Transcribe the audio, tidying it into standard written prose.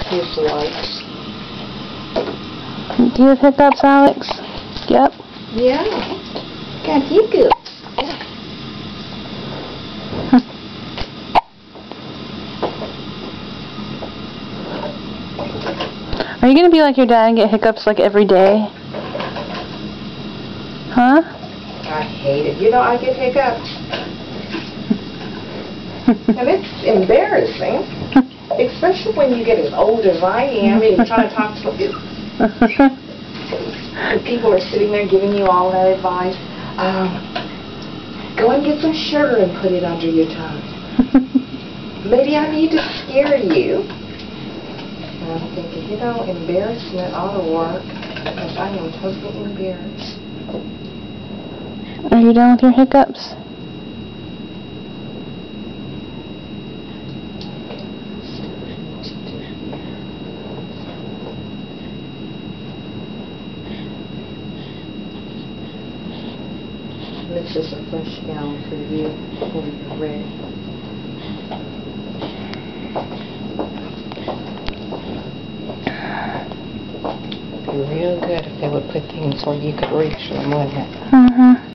Here's the wipes. Do you have hiccups, Alex? Yep. Yeah. Got hiccups. Are you gonna be like your dad and get hiccups like every day? Huh? I hate it. You know, I get hiccups. And it's embarrassing. Especially when you get as old as I am and you're trying to talk to people. And people are sitting there giving you all that advice. Go and get some sugar and put it under your tongue. Maybe I need to scare you. And I'm thinking, you know, embarrassment ought to work. Because I am totally embarrassed. Are you done with your hiccups? This is a fresh gown for you before you're ready. It'd be real good if they would put things where you could reach them, wouldn't it? Mm-hmm.